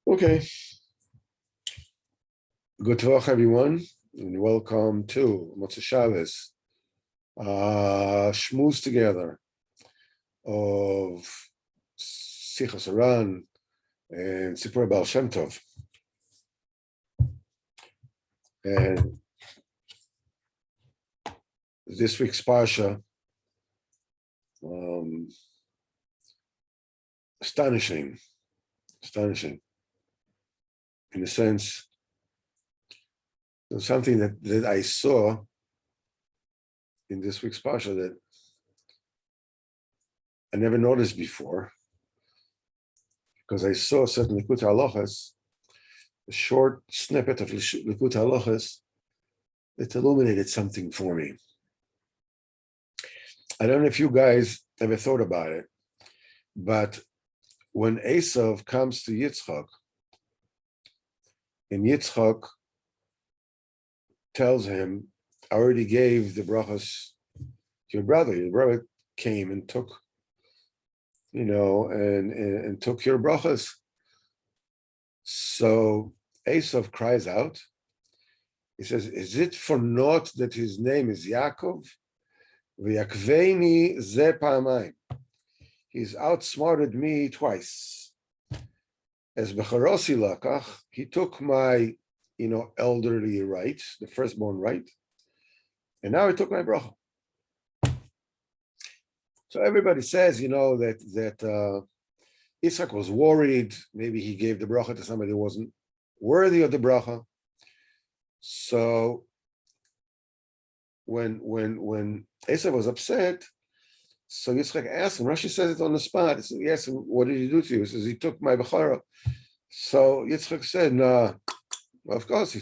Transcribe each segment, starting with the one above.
Okay, good talk, everyone, and welcome to Motzei Shabbos, shmooze together of Sichos Haran and Sipurey Baal Shem Tov. And this week's parsha, astonishing, in a sense. There's something that I saw in this week's parsha that I never noticed before, because I saw certain Likutei Halachos, a short snippet of Likutei Halachos that illuminated something for me. I don't know if you guys ever thought about it, but when Esav comes to Yitzchak, and Yitzchak tells him, I already gave the brachas to your brother. Your brother came and took, and took your brachas. So Esav cries out. He says, is it for naught that his name is Yaakov? V'yakveini ze pa'amayim. He's outsmarted me twice. As Becharosi lakach, he took my, elderly right, the firstborn right, and now he took my bracha. So everybody says, that Yitzchak was worried. Maybe he gave the bracha to somebody who wasn't worthy of the bracha. So when Esav was upset, so Yitzchak asked him, Rashi says it on the spot. He said, yes, what did he do to you? He says, he took my bechara. So Yitzchak said, no, well, of course he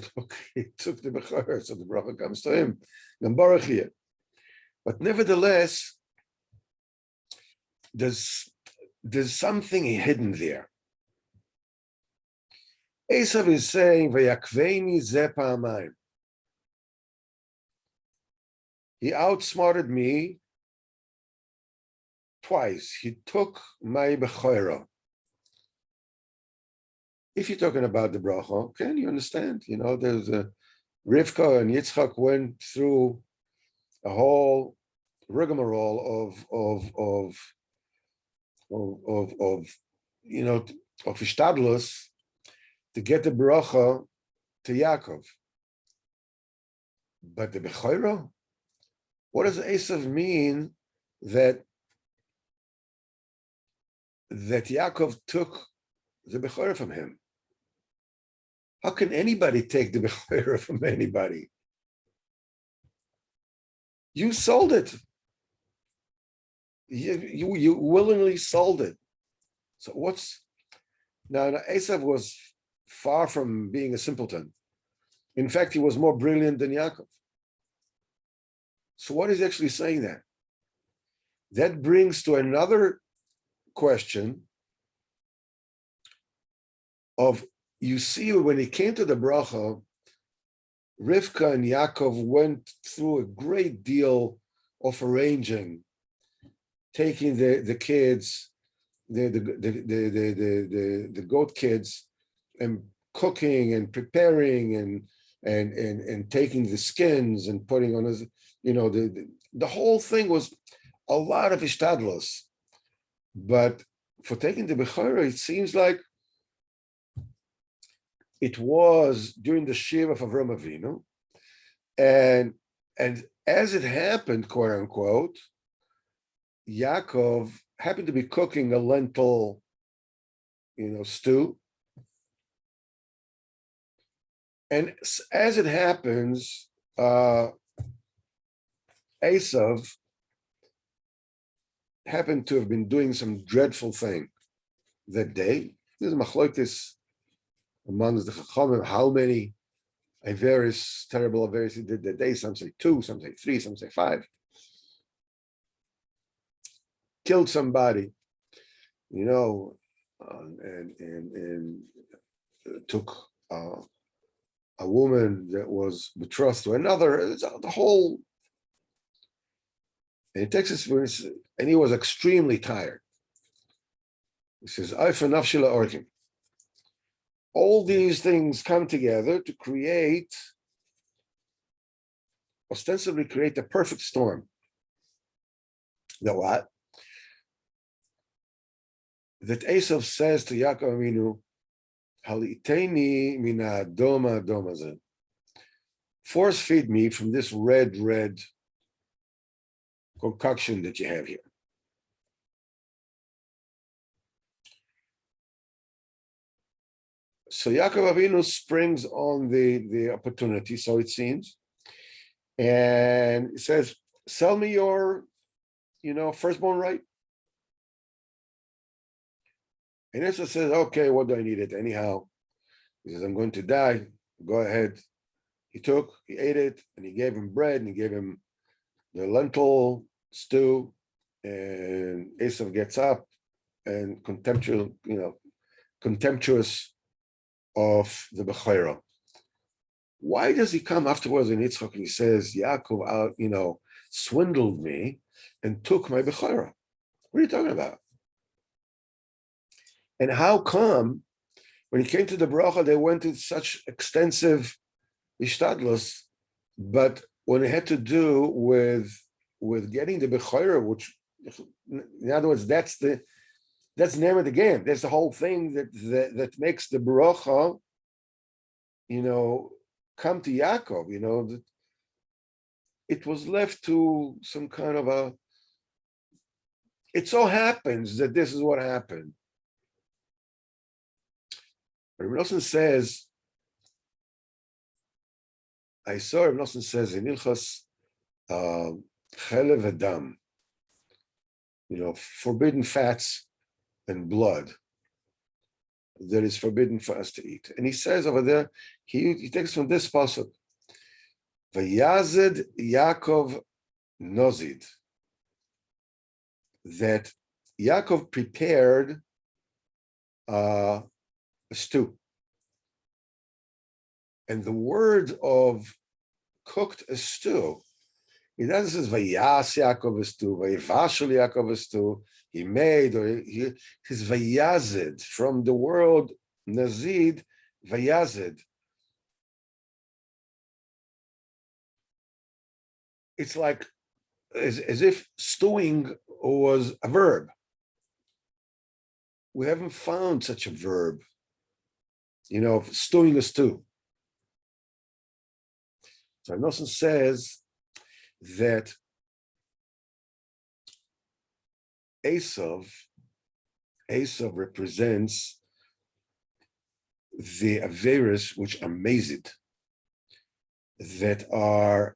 took the bechara, so the bracha comes to him. But nevertheless, there's something hidden there. Esav is saying, Vayakveini ze pa'amayim. He outsmarted me twice. He took my bechora. If you're talking about the bracha, can you understand? There's a Rivka and Yitzchak went through a whole rigmarole of ishtadlus to get the bracha to Yaakov. But the bechora, what does Esav mean that Yaakov took the bechora from him? How can anybody take the bechora from anybody? You sold it. You willingly sold it. So now Esav was far from being a simpleton. In fact, he was more brilliant than Yaakov. So what is actually saying that? That brings to another question of, you see, when he came to the bracha, Rivka and Yaakov went through a great deal of arranging, taking the kids, the goat kids, and cooking and preparing and taking the skins and putting on his, the whole thing was a lot of ishtadlos. But for taking the bechora, it seems like it was during the Shiva of Avram Avinu, and as it happened, quote unquote, Yaakov happened to be cooking a lentil, stew, and as it happens, Esav happened to have been doing some dreadful thing that day. There's a machlokes amongst the Chachamim, how many terrible averis he did that day. Some say 2, some say 3, some say 5. Killed somebody, and took a woman that was betrothed to another. It's the whole. And he takes his verse, and he was extremely tired. He says, "I for nafshila orkim." all these things come together to ostensibly create the perfect storm. The what? That Esav says to Yaakov Avinu, Haliteni mina doma domazen. Force feed me from this red concoction that you have here. So Yaakov Avinu springs on the opportunity, so it seems, and he says, sell me your, firstborn right. And Esau says, okay, what do I need it anyhow? He says, I'm going to die. Go ahead. He ate it, and he gave him bread, and he gave him the lentil stew, and Esau gets up and contemptuous of the Bechorah. Why does he come afterwards in Yitzchak and he says, Yaakov swindled me and took my Bechorah? What are you talking about? And how come when he came to the bracha, they went to such extensive ishtadlus, but when it had to do with getting the Bechorah, which, in other words, that's the name of the game. That's the whole thing that makes the bracha, come to Yaakov. That it was left to some kind of it so happens that this is what happened. But Reb Nosson says, Reb Nosson says in Ilchas Chelev Adam, forbidden fats and blood that is forbidden for us to eat. And he says over there, he takes from this pasuk, Vayazed Yaakov Nozid, that Yaakov prepared a stew. And the word of cooked a stew, he doesn't say Vayas Yaakov a stew, Vayvashel Yaakov a stew. He made, or his vayazed, from the word nazid, vayazed. It's like as if stewing was a verb. We haven't found such a verb, stewing a stew. So Nosson says that Esav represents the Averis which are mazid, that are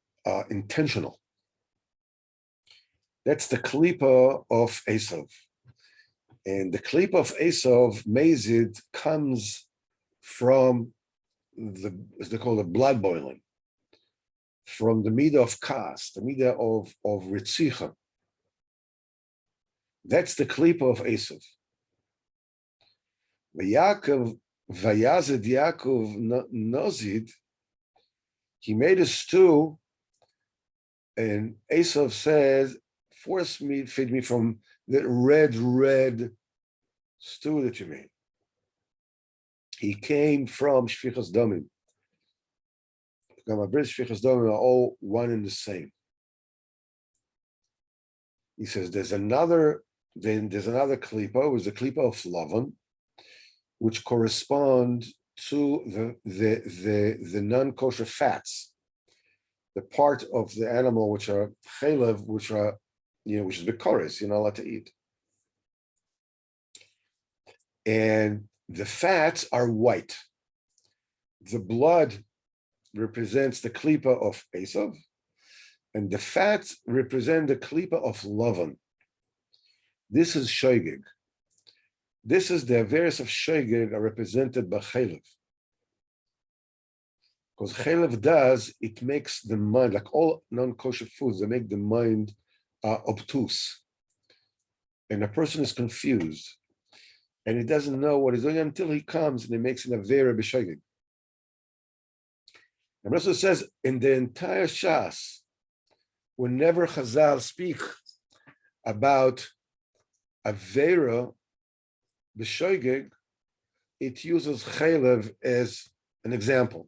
intentional. That's the klipa of Esav. And the klipa of Esav, mazid, comes from as they call it, blood boiling, from the midah of kas, the midah of ritzicha. That's the klipa of Esav. Vayazed Yaakov Nozid, he made a stew, and Esav says, feed me from the red stew that you made. He came from Shfichas Damim. Shfichas Damim are all one and the same. He says there's another klipa, was the klipa of Lavan, which correspond to the non-kosher fats, the part of the animal which are chelev, which is bikoris, you're not allowed to eat. And the fats are white. The blood represents the klipa of Esav, and the fats represent the klipa of Lavan. This is shoigig. This is the averis of shoigig are represented by chelev. Because chelev it makes the mind, like all non-kosher foods, they make the mind obtuse. And a person is confused. And he doesn't know what he's doing until he comes and he makes an avera b'shoigig. And Rasul says, in the entire Shas, whenever Chazal speak about avera b'shoigig, it uses chaylev as an example.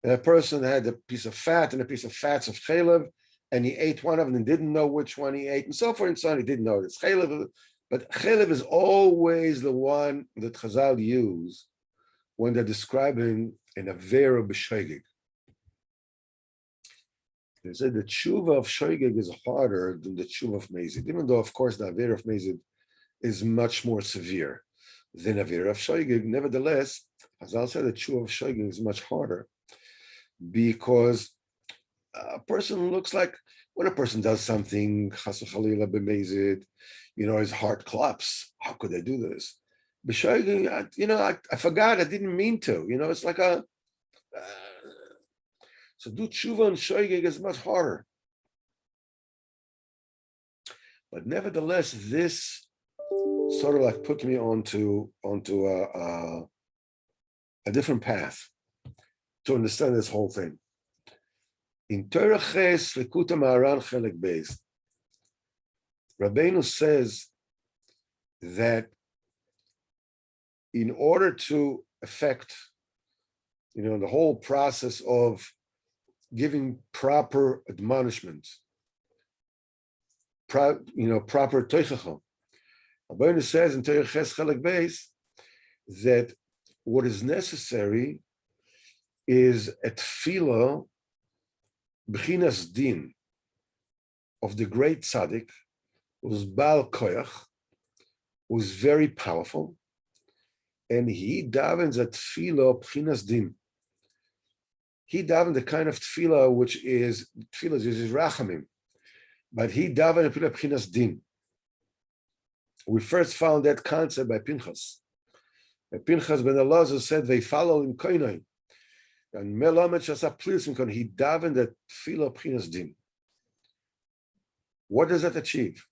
And a person had a piece of fat and a piece of fats of chaylev, and he ate one of them and didn't know which one he ate, and so forth and so on. He didn't know it's chaylev, but chaylev is always the one that Chazal use when they're describing an avera b'shoigig. They say the tshuva of shoigig is harder than the tshuva of mezid, even though, of course, the avera of mezid is much more severe than avera of shoigig. Nevertheless, Chazal said the tshuva of shoigig is much harder because a person looks like when a person does something, chas v'chalila b'mezid, his heart claps. How could I do this? B'shoigig, I forgot. I didn't mean to. It's like a. So do tshuva and shoigig is much harder. But nevertheless, this sort of like put me onto a different path to understand this whole thing. In Torah Ches Likuta Maharan Chelek Beis, Rabbeinu says that in order to affect, the whole process of giving proper admonishment, proper toichachah. Rabbeinu says in Torah Ches Chelek Beis that what is necessary is a tefillah b'chinas din of the great tzaddik, who was Baal Koyach, who was very powerful, and he davens a tefillah b'chinas din. He davened the kind of tefillah which is rachamim, but he davened a tefillah b'chinas din. We first found that concept by Pinchas. Pinchas ben Elazar said they follow in koinai, and melamed shasa plisim, he davened that tefillah b'chinas din. What does that achieve?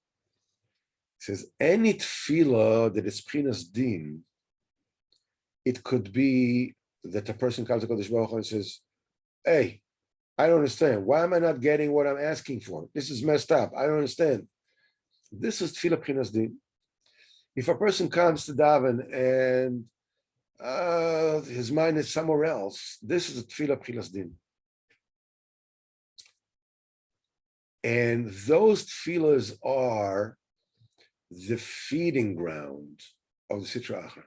He says any tefillah that is b'chinas din, it could be that a person comes to Kodesh Baruch Hu and says, "Hey, I don't understand. Why am I not getting what I'm asking for? This is messed up. I don't understand." This is tefillah b'chinas din. If a person comes to daven and his mind is somewhere else, this is a tefillah b'chinas din. And those tefillahs are the feeding ground of the Sitra Achra.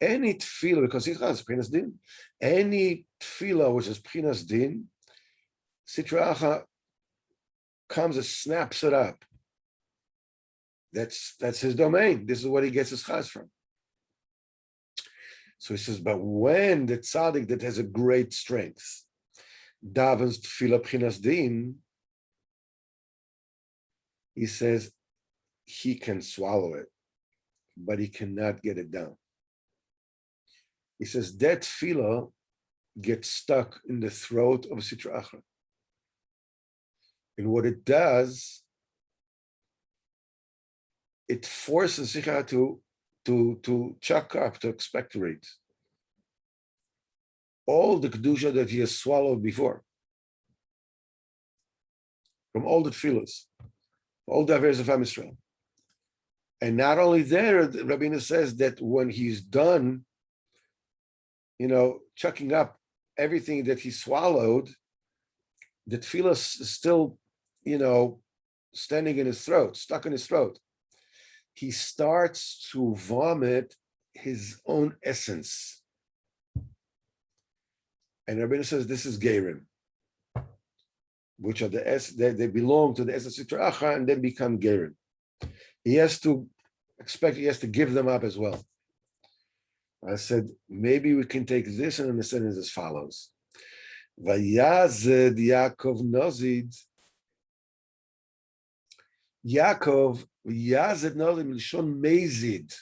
Any tefillah, because it has b'chinas din, any tefillah which is b'chinas din, Sitra Achra comes and snaps it up. That's his domain. This is what he gets his chaz from. So he says, but when the tzaddik that has a great strength davens tefillah b'chinas din, he says he can swallow it, but he cannot get it down. He says that tefillah gets stuck in the throat of Sitra Achra. And what it does, it forces Sitra to chuck up, to expectorate all the kedusha that he has swallowed before, from all the tefillahs, all the averes of Am Yisrael. And not only there, Rabbeinu says that when he's done, chucking up everything that he swallowed, the tefillah is still, standing in his throat, stuck in his throat. He starts to vomit his own essence. And Rabbeinu says this is Gerim, which are they belong to the essence of Sitra Achra and then become Gerim. He has to give them up as well. I said, maybe we can take this and understand it as follows. Vayazed Yaakov Nozid. Yaakov, Yazed Nozid Milshon Mezid.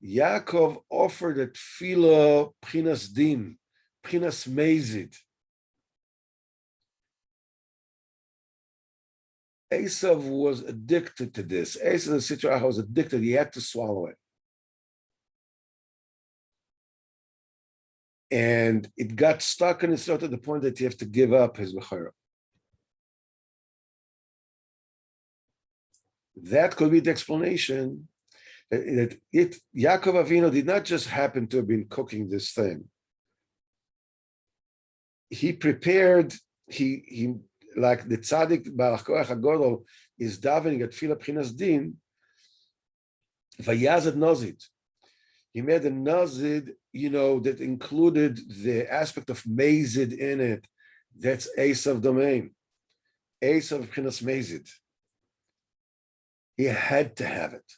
Yaakov offered a tefillah b'chinas din, b'chinas mezid. Esav was addicted to this. Esav the Sitra Achra was addicted. He had to swallow it. And it got stuck in his throat to the point that he has to give up his bechira. That could be the explanation Yaakov Avinu did not just happen to have been cooking this thing. He prepared, he like the tzaddik Baruch Koach HaGodol is davening at Tefillah B'chinas Din, Vayazed Nozid. He made a Nozid, that included the aspect of Mazid in it. That's Esav domain. Esav B'chinas Mazid. He had to have it.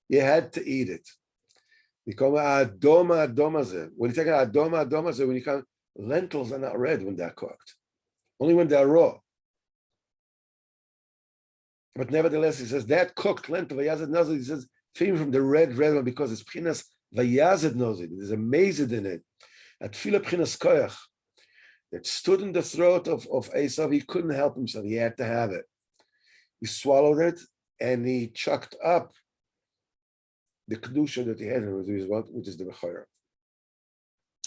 He had to eat it. When you take an adoma, when you come, lentils are not red when they're cooked, only when they're raw. But nevertheless, he says that cooked lentil, vayazed nozid, he says, feeding from the red one because it's pchinas vayazed nozid. There's a mazid in it. At tefillah pchinas koyach that stood in the throat of Esav, he couldn't help himself. He had to have it. He swallowed it and he chucked up the kedusha that he had, which is the bechorah.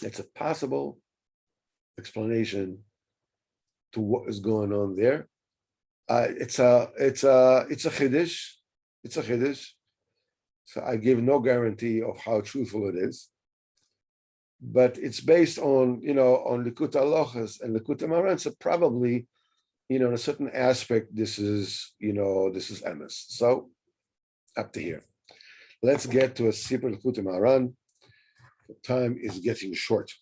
It's a possible explanation to what is going on there. It's a chiddush. It's a chiddush. So I give no guarantee of how truthful it is, but it's based on on Likutei Halachos and Likutei Moharan. So probably in a certain aspect this is emes. So up to here. Let's get to a Sipurey Likutei Moharan. The time is getting short.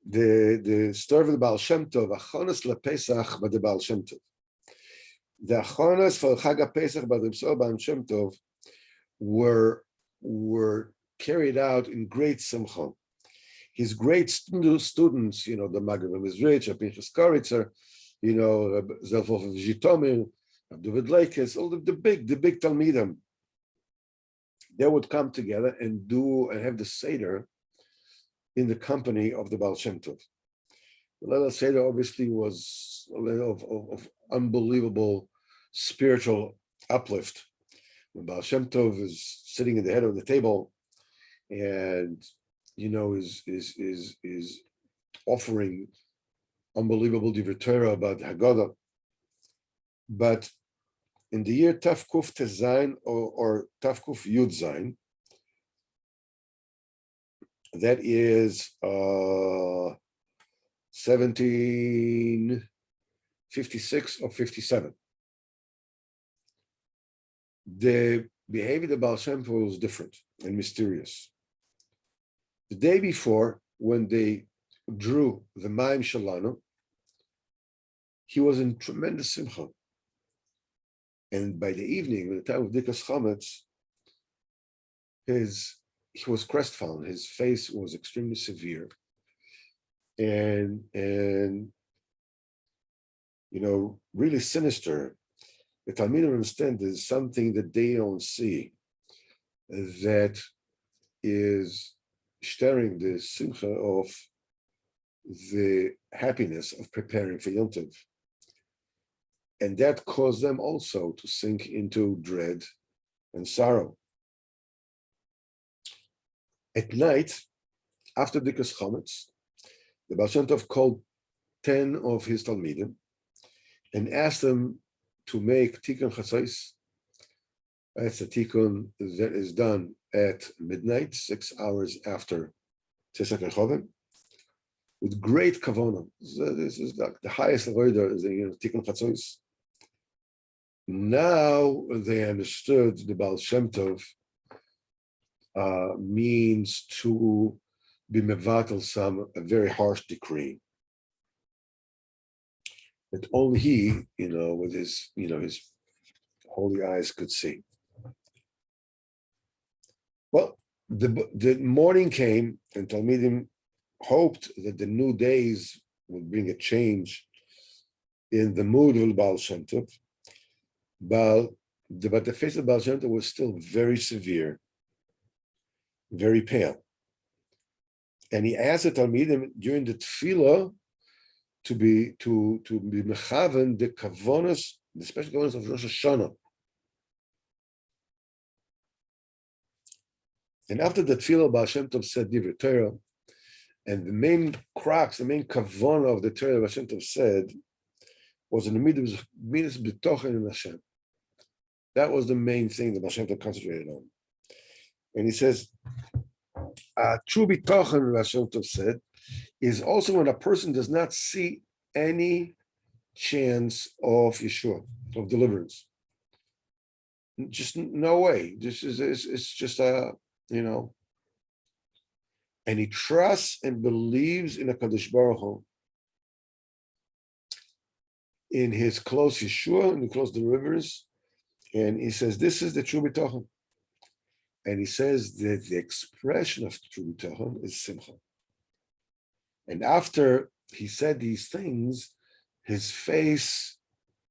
The story of the Baal Shem Tov, Achonos LePesach by the Baal Shem Tov. The Achonos for Chag HaPesach by the Baal Shem Tov were carried out in great simcha. His great students, the Maggid Mizrich, Pinchas Koritzer, Zelfov of Zhitomir, David Lakes, all the big Talmidim, they would come together and have the Seder in the company of the Baal Shem Tov. The Leil Seder obviously was a level of unbelievable spiritual uplift. The Baal Shem Tov is sitting at the head of the table and is offering unbelievable divrei Torah about Haggadah. But in the year Tafkuf Tezayin or Tafkuf Yud Zayin, that is 1756 or 57. The behavior of the Baal Shem Tov was different and mysterious. The day before, when they drew the Mayim Shalanu, he was in tremendous simcha. And by the evening, at the time of Dikas Chametz, he was crestfallen. His face was extremely severe, and really sinister. The Talmidim understand there's something that they don't see that is stirring the simcha of the happiness of preparing for Yom Tov. And that caused them also to sink into dread and sorrow. At night, after Dikas Chametz, the Baal Shem Tov called 10 of his Talmidim and asked them to make Tikkun Chatzos. That's a Tikkun that is done at midnight, 6 hours after Tzesach Rechovim, with great kavanah. This is the highest avodah is Tikkun Chatzos. Now they understood the Baal Shem Tov means to be mevatel a very harsh decree that only he, with his holy eyes could see. Well, the morning came, and Talmidim hoped that the new days would bring a change in the mood of Baal Shem Tov. But the face of Baal Shem Tov was still very severe, very pale. And he asked the Talmidim during the tefillah to be mechaven the kavonos, the special kavonos of Rosh Hashanah. And after the tefillah, Baal Shem Tov said divrei Torah, and the main kavona of the Torah Baal Shem Tov said was in the midas b'tochen in Hashem. That was the main thing that Baal Shem Tov concentrated on. And he says, true bitachon, Baal Shem Tov said, is also when a person does not see any chance of Yeshua, of deliverance. Just no way. This is it's just and he trusts and believes in a Kadosh Baruch Hu, in his close Yeshua, in the close deliverance, and he says this is the true bitachon. And he says that the expression of true bitachon is simcha. And after he said these things, his face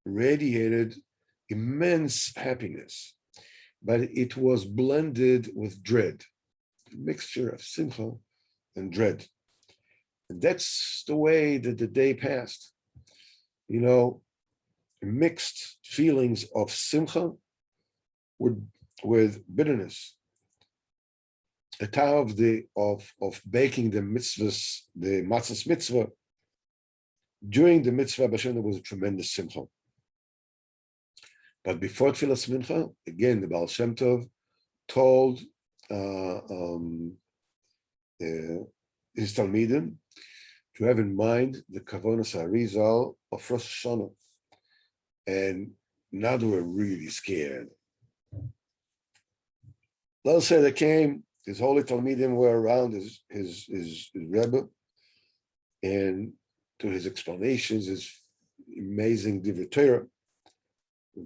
radiated immense happiness, but it was blended with dread, a mixture of simcha and dread. And that's the way that the day passed. Mixed feelings of simcha with bitterness. A time of baking the mitzvahs, the matzahs mitzvah. During the mitzvah, there was a tremendous simcha. But before Tfilas Mincha, again, the Baal Shem Tov told his Talmidim to have in mind the Kavonas Harizal of Rosh Hashanah. And now they were really scared. Let's say they came, his holy Talmidim were around his Rebbe, and to his explanations, his amazing Divrei Torah,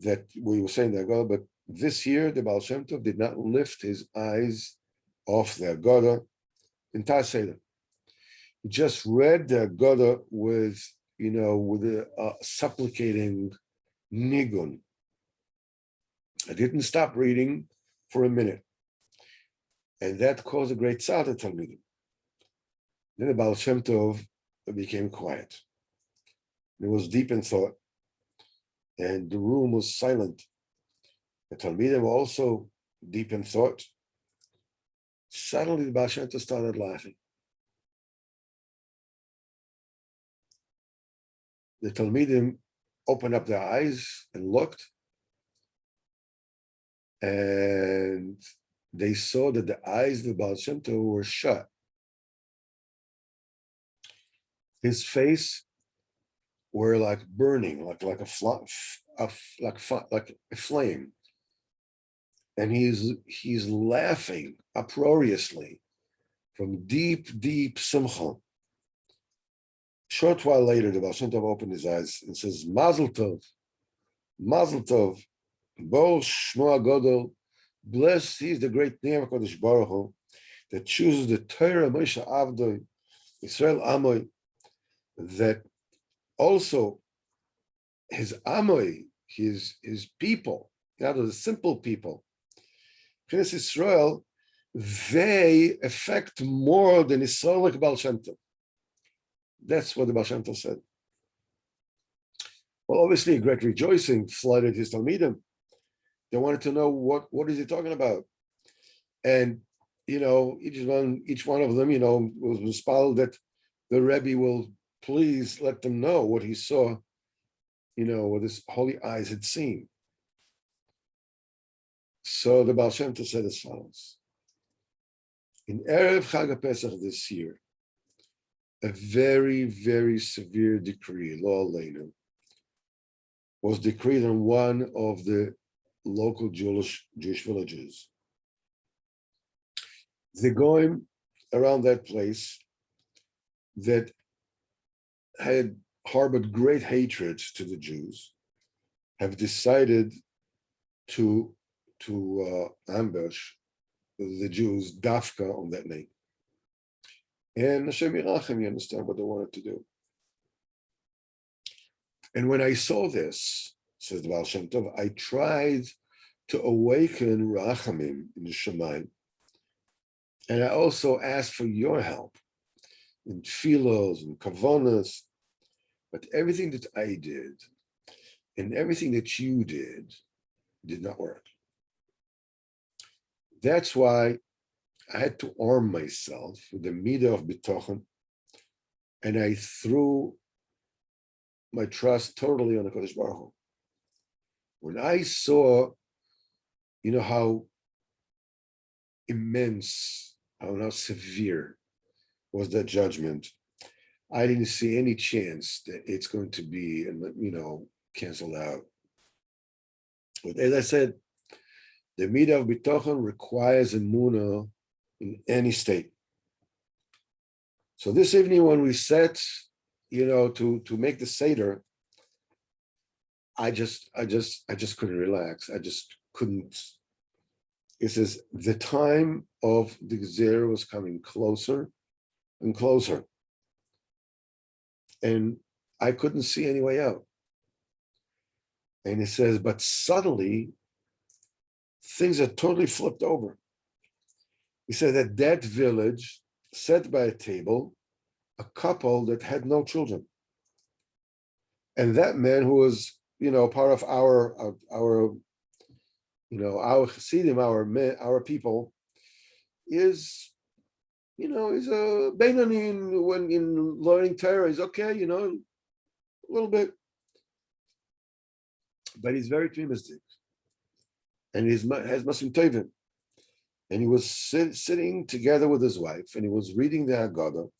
that we were saying the Agada, but this year the Baal Shem Tov did not lift his eyes off the Agada entire Seder. He just read the Agada with a supplicating nigun. I didn't stop reading for a minute. And that caused a great tzad at Talmidim. Then the Baal Shem Tov became quiet. It was deep in thought, and the room was silent. The Talmidim were also deep in thought. Suddenly, the Baal Shem Tov started laughing. The Talmidim opened up their eyes and looked, and they saw that the eyes of the Baal Shem Tov were shut. His face were like burning, like a flame, and he's laughing uproariously from deep simcha. Short while later, the Baal Shem Tov opened his eyes and says, Mazel Tov, Bo Shmo HaGodol, blessed he is the great name of Kodesh Baruch Hu, that chooses the Torah Moshe Avdoi, Israel Amoy, that also his Amoy, his people, the simple people, Knesset Israel, they affect more than Israel like Baal Shem Tov. That's what the Baal Shem Tov said. Well, obviously, a great rejoicing flooded his Talmidim. They wanted to know what is he talking about, and each one of them, was inspired that the Rebbe will please let them know what he saw, what his holy eyes had seen. So the Baal Shem Tov said as follows: in Erev Chag HaPesach this year, a very, very severe decree, Lo Aleinu, was decreed on one of the local Jewish villages. The Goyim around that place that had harbored great hatred to the Jews have decided to ambush the Jews dafka on that name. And Hashem Yirachem, you understand what they wanted to do. And when I saw this, says the Baal Shem Tov, I tried to awaken Rachamim in the Shemayim. And I also asked for your help in tefillos and kavonas. But everything that I did and everything that you did not work. That's why I had to arm myself with the midah of bitachon, and I threw my trust totally on the Kodesh Baruch Hu. When I saw You know how immense, how severe was that judgment. I didn't see any chance that it's going to be, canceled out. But as I said, the midah of bitochon requires emunah in any state. So this evening, when we sat, to make the seder, I just couldn't relax. I just couldn't. It says the time of the Gzera was coming closer and closer, and I couldn't see any way out. And it says, but suddenly things are totally flipped over. He said that village sat by a table a couple that had no children, and that man who was part of our Hasidim, our people, is he's a Benoni when in learning Torah. He's okay, a little bit, but he's very optimistic, and has Masim Tevin. And he was sitting together with his wife, and he was reading the Haggadah,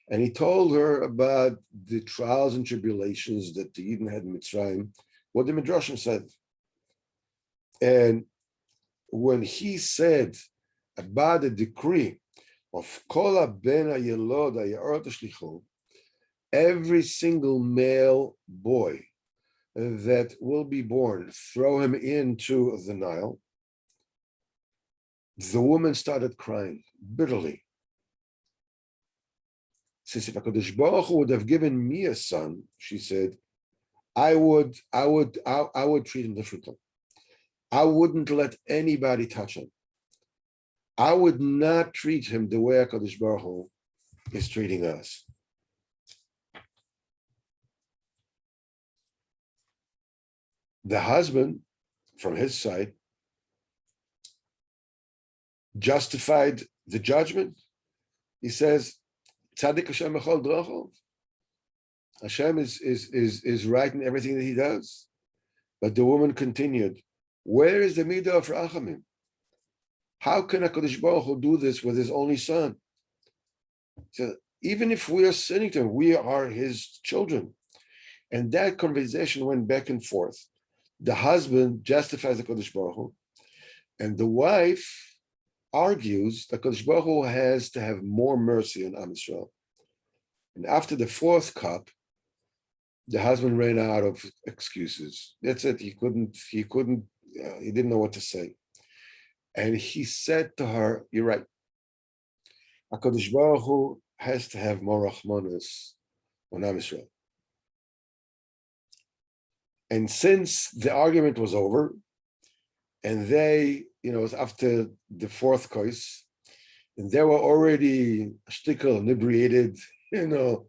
and he told her about the trials and tribulations that the Eden had in Mitzrayim, what the Midrashim said. And when he said about the decree of Kol ben Yelod Hayarot Shlichu, every single male boy that will be born, throw him into the Nile, the woman started crying bitterly. Since if HaKadosh Baruch Hu would have given me a son, she said, I would treat him differently. I wouldn't let anybody touch him. I would not treat him the way HaKadosh Baruch Hu is treating us. The husband, from his side, justified the judgment. He says, Tzadik Hashem b'chol drocho. Hashem is right in everything that he does. But the woman continued, where is the midah of rachamim? How can HaKadosh Baruch Hu do this with his only son? So even if we are sinning to him, we are his children. And that conversation went back and forth. The husband justifies the HaKadosh Baruch Hu, and the wife argues that HaKadosh Baruch Hu has to have more mercy on Am Yisrael. And after the fourth cup, the husband ran out of excuses. That's it. He didn't know what to say. And he said to her, you're right. HaKadosh Baruch Hu has to have more rachmanis on Am Yisrael. And since the argument was over, and they, it was after the fourth course, and they were already shtickle, inebriated, the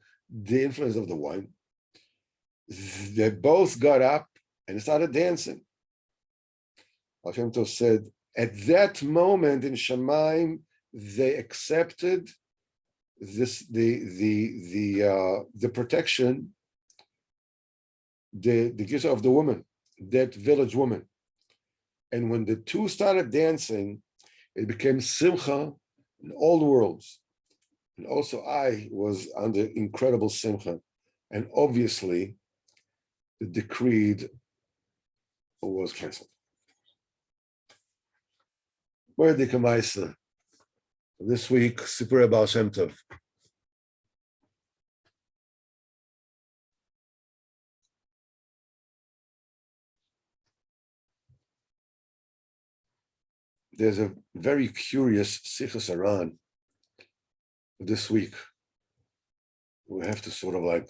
influence of the wine, they both got up and started dancing. Baal Shem Tov said, at that moment in Shamayim, they accepted this the protection, the gift of the woman, that village woman. And when the two started dancing, it became simcha in all the worlds. And also I was under incredible simcha. And obviously, the decree was canceled. Where did the this week, Sipurey Baal Shem Tov. There's a very curious Sichos Haran this week. We have to sort of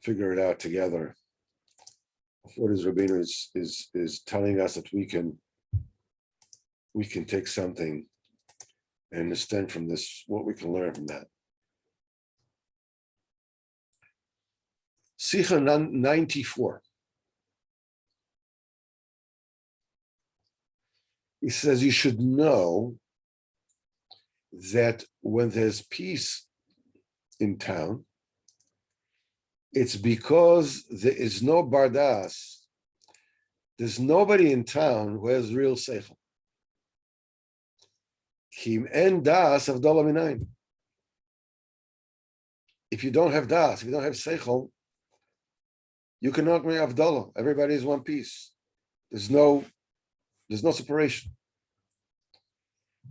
figure it out together. What his Rabbeinu is telling us that we can take something and understand from this what we can learn from that. Sicha 94. He says you should know that when there's peace in town, it's because there is no bardas There's nobody in town who has real seichel. Kim en das avdala minayin. If you don't have das, if you don't have seichel, you cannot make avdala. Everybody is one piece. There's no separation.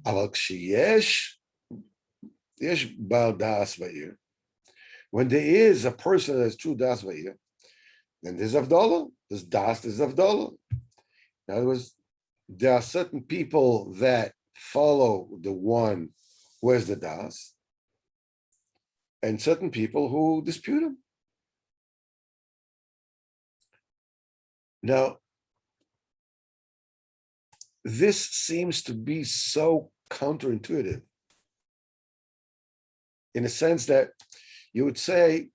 Aval ksheyesh yesh baal das ba'ir. When there is a person that has true das ba'ir, then there's avdala. There's das. There's avdala. In other words, there are certain people that follow the one who has the das, and certain people who dispute him. Now, this seems to be so counterintuitive in a sense that you would say,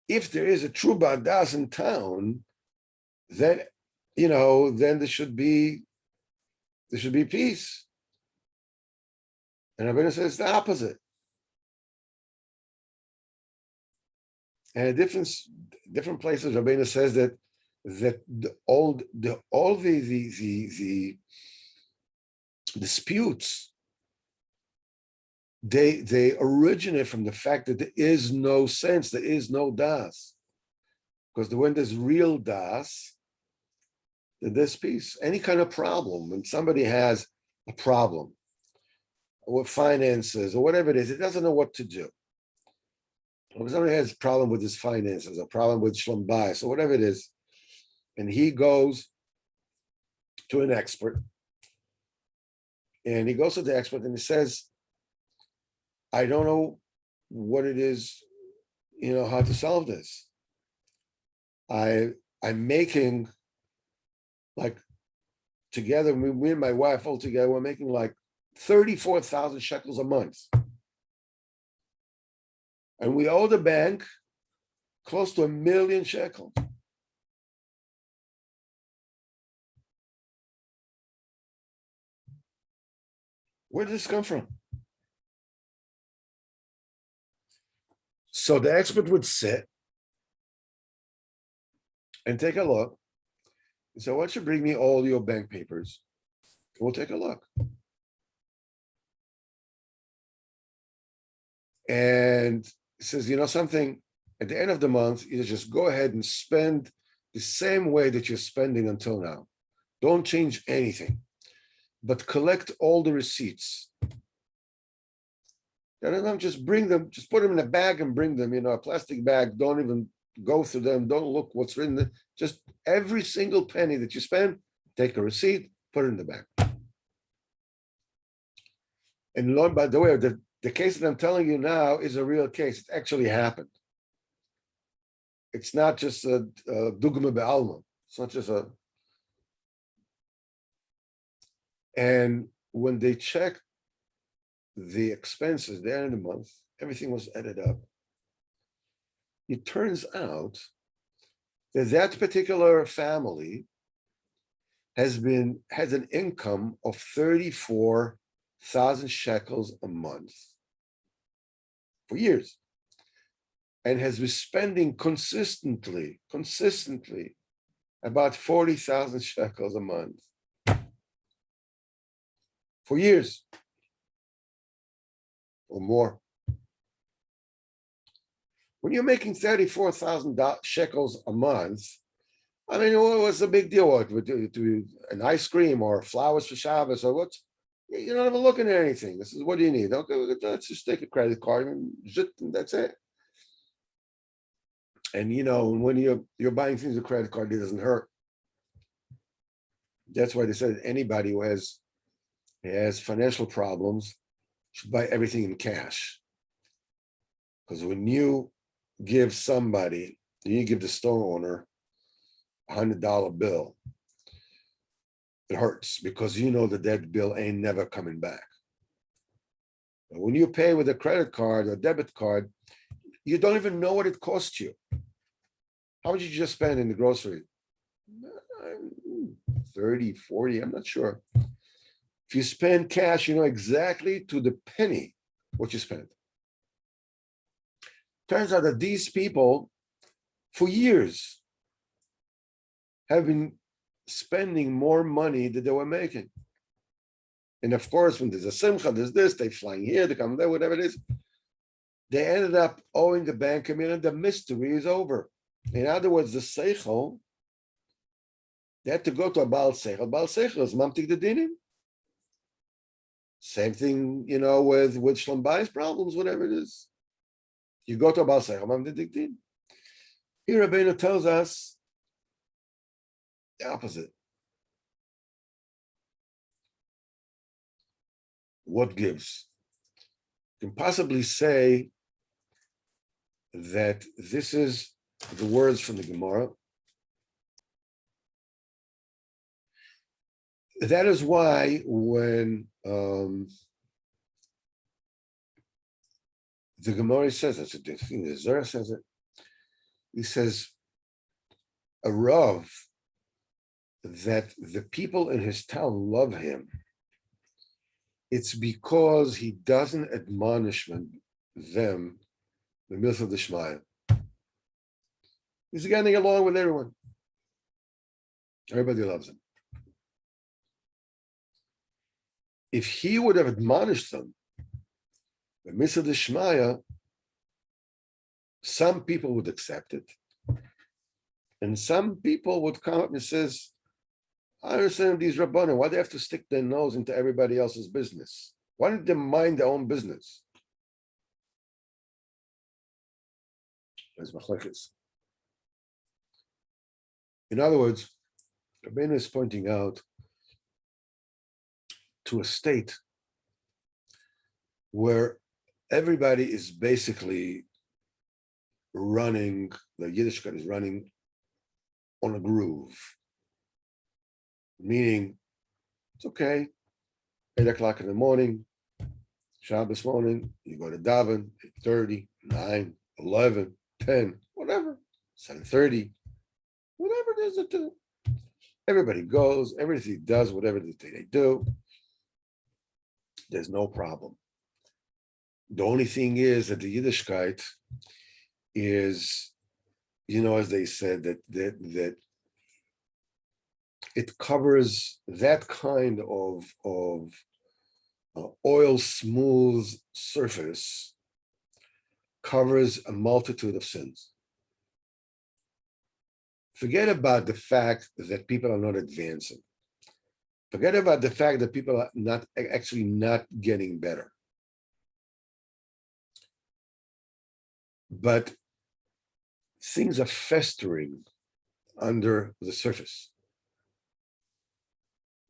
if there is a true Badas in town, then, then there should be peace. And Rabbeinu says the opposite. And at different places, Rabbeinu says that all the disputes, they originate from the fact that there is no sense, there is no das. Because when there's real das, then there's peace. Any kind of problem, when somebody has a problem with finances or whatever it is, it doesn't know what to do. Or if somebody has a problem with his finances, a problem with shlom bayis, or whatever it is, and he goes to an expert, and he goes to the expert and he says, I don't know what it is, how to solve this. I'm making, like, together, me and my wife all together, we're making like 34,000 shekels a month. And we owe the bank close to 1 million shekels. Where did this come from? So the expert would sit and take a look. So why don't you bring me all your bank papers? We'll take a look. And he says, something, at the end of the month, you just go ahead and spend the same way that you're spending until now. Don't change anything, but collect all the receipts. And just bring them, just put them in a bag and bring them, a plastic bag. Don't even go through them. Don't look what's written there. Just every single penny that you spend, take a receipt, put it in the bag. And Lord, by the way, the case that I'm telling you now is a real case. It actually happened. It's not just a dugma be'alma. It's not just a. And when they checked the expenses at the end of the month, everything was added up. It turns out that particular family has an income of 34,000 shekels a month for years, and has been spending consistently about 40,000 shekels a month for years or more. When you're making 34,000 shekels a month, I mean, what's the big deal? What, to an ice cream or flowers for Shabbos or what? You're not even looking at anything. This is, what do you need? Okay, let's just take a credit card and that's it. And when you're buying things with a credit card, it doesn't hurt. That's why they said anybody who has financial problems should buy everything in cash. Because when you give the store owner $100 bill, it hurts because that bill ain't never coming back. But when you pay with a credit card or debit card, you don't even know what it costs you. How much did you just spend in the grocery? 30, 40, I'm not sure. If you spend cash, you know exactly to the penny what you spent. Turns out that these people, for years, have been spending more money than they were making. And of course, when there's a simcha, there's this, they flying here, they come there, whatever it is. They ended up owing the bank $1 million. The mystery is over. In other words, the seichel, they had to go to a Baal Seichel. Baal Seichel is mamtik the dinim. Same thing, with Shlom Bayis problems, whatever it is. You go to a Baal Seichel, mamtik the din. Here Rabbeinu tells us the opposite. What gives? You can possibly say that this is the words from the Gemara. That is why when the Gemara says, that's the thing, the Zohar says it, he says, a Rav, that the people in his town love him, it's because he doesn't admonish them the milth of the Shmaya. He's getting along with everyone. Everybody loves him. If he would have admonished them, the milth of the Shmaya, some people would accept it. And some people would come up and says, I understand these Rabbanim, why do they have to stick their nose into everybody else's business? Why don't they mind their own business? There's machlekes. In other words, Rabbeinu is pointing out to a state where everybody is basically running, the Yiddishkeit is running on a groove. Meaning, it's okay, 8 o'clock in the morning, Shabbos morning, you go to daven, 8:30, 9, 11, 10, whatever, 7:30, whatever it is to do. Everybody goes, everybody does whatever they do. There's no problem. The only thing is that the Yiddishkeit is, as they said, that it covers that kind of oil smooth surface, covers a multitude of sins. Forget about the fact that people are not advancing. Forget about the fact that people are not getting better. But things are festering under the surface.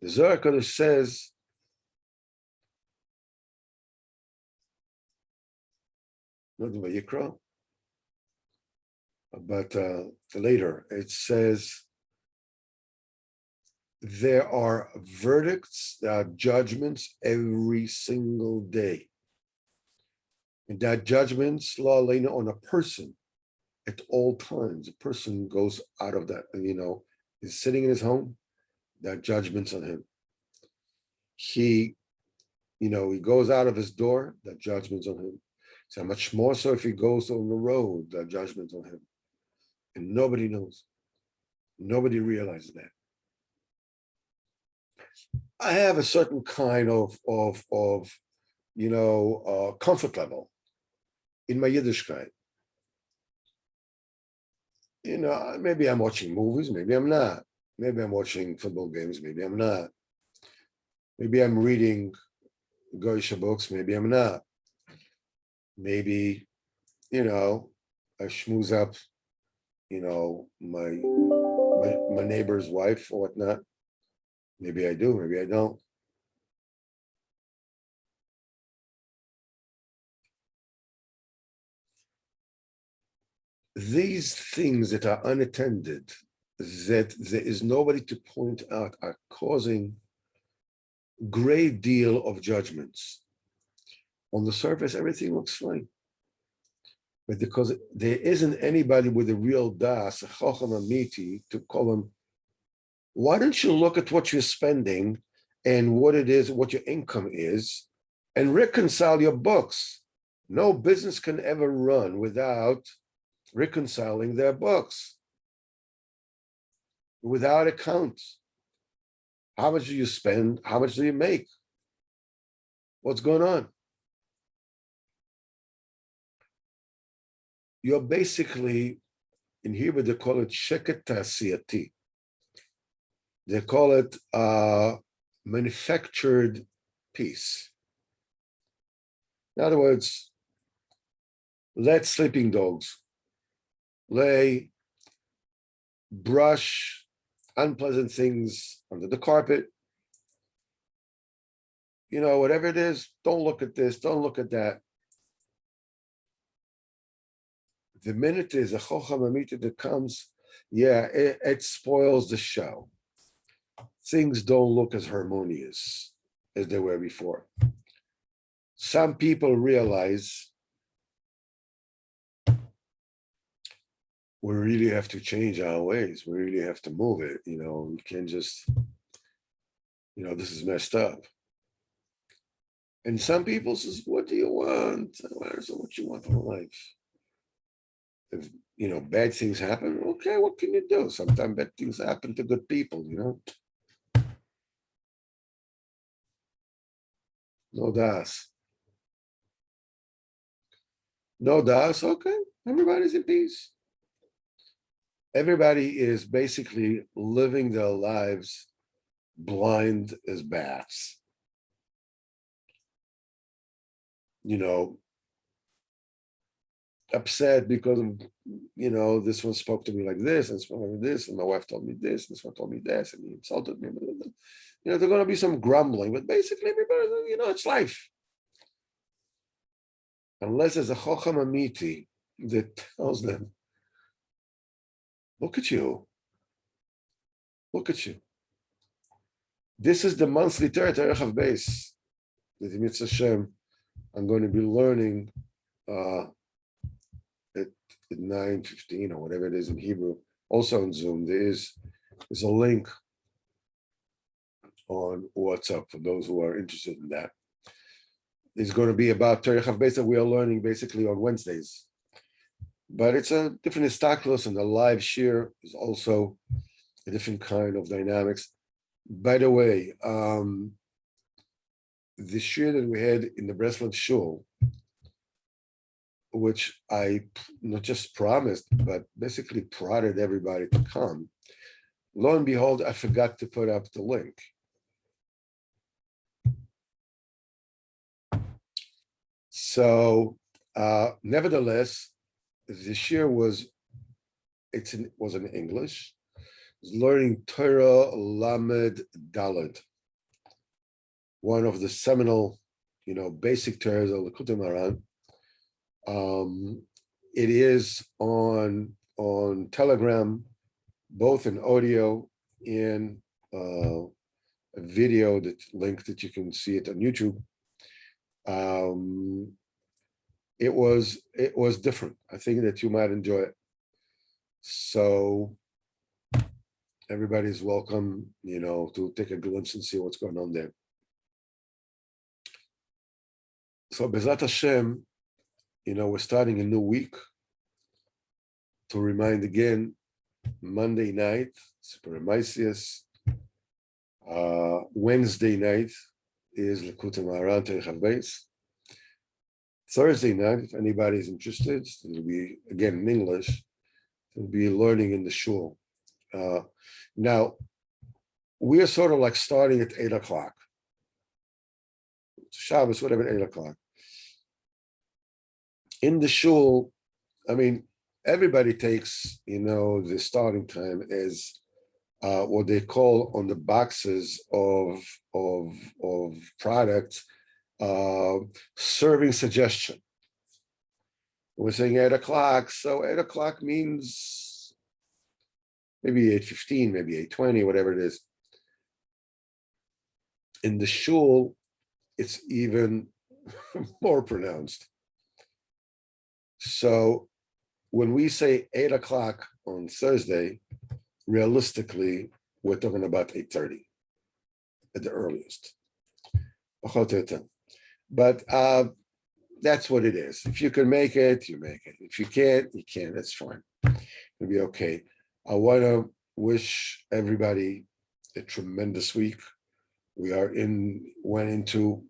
The Zohar Kodesh says, not in Vayikra, but later, it says, there are verdicts, there are judgments every single day. And that judgments, law on a person at all times. A person goes out of that, is sitting in his home, that judgment's on him. He goes out of his door, that judgment's on him. So much more so if he goes on the road, that judgment's on him. And nobody knows. Nobody realizes that. I have a certain kind of comfort level in my Yiddishkeit. Maybe I'm watching movies, maybe I'm not. Maybe I'm watching football games, maybe I'm not. Maybe I'm reading Goyish books, maybe I'm not. Maybe, I schmooze up, my neighbor's wife or whatnot. Maybe I do, maybe I don't. These things that are unattended, that there is nobody to point out, are causing a great deal of judgments. On the surface, everything looks fine. But because there isn't anybody with a real das, a chacham amiti, to call them, why don't you look at what you're spending and what it is, what your income is, and reconcile your books? No business can ever run without reconciling their books. without account. How much do you spend? How much do you make? What's going on? You're basically, in Hebrew, they call it sheket tasiyati. They call it manufactured peace. In other words, let sleeping dogs lay, brush unpleasant things under the carpet. You know, whatever it is, don't look at this, don't look at that. The minute there's a chocham amiti that comes, it spoils the show. Things don't look as harmonious as they were before. Some people realize we really have to change our ways. We really have to move it. You know, we can't just, this is messed up. And some people says, what do you want? I don't know what you want from life. If, bad things happen, okay, what can you do? Sometimes bad things happen to good people, No das. No das, okay. Everybody's in peace. Everybody is basically living their lives blind as bats. Upset because this one spoke to me like this, and spoke like this, and my wife told me this, and this one told me this, and he insulted me. There's going to be some grumbling, but basically, everybody, it's life. Unless there's a chocham amiti that tells them, look at you. Look at you. This is the monthly Torah of base that in Mitzvah Hashem I'm going to be learning at 9:15 or whatever it is in Hebrew. Also on Zoom, there's a link on WhatsApp for those who are interested in that. It's going to be about Torah of base that we are learning basically on Wednesdays. But it's a different istaklos, and the live share is also a different kind of dynamics. By the way, the share that we had in the Breslov Shul, which I not just promised, but basically prodded everybody to come, lo and behold, I forgot to put up the link. So, nevertheless, the share was in English. It was learning Torah Lamed Daled, one of the seminal, basic Torahs of the Sichos Haran. It is on Telegram, both in audio and a video link that you can see it on YouTube. It was different. I think that you might enjoy it. So everybody's welcome, to take a glimpse and see what's going on there. So Bezrat Hashem, we're starting a new week. To remind again, Monday night, Sipurey Baal Shem. Wednesday night is Likutei Moharan Terech Beis. Thursday night, if anybody's interested, it'll be again in English. It'll be learning in the shul. Now, we are sort of like starting at 8:00. Shabbos, whatever, 8:00. In the shul, everybody takes, the starting time as what they call on the boxes of products, serving suggestion. We're saying 8:00, so 8:00 means maybe 8:15, maybe 8:20, whatever it is. In the shul, it's even more pronounced. So when we say 8:00 on Thursday, realistically, we're talking about 8:30 at the earliest. But that's what it is. If you can make it, you make it. If you can't, you can't. That's fine. It'll be okay. I want to wish everybody a tremendous week. We went into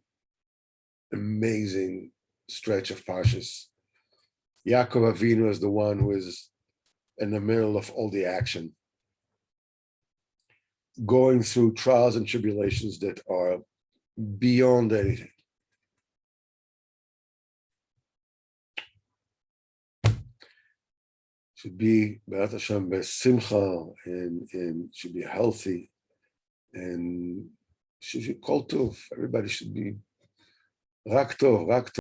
amazing stretch of Parshas. Yaakov Avinu is the one who is in the middle of all the action, going through trials and tribulations that are beyond anything. Should be Be'at Hashem besimcha and should be healthy and should be kol tov. Everybody should be rak tov, rak tov.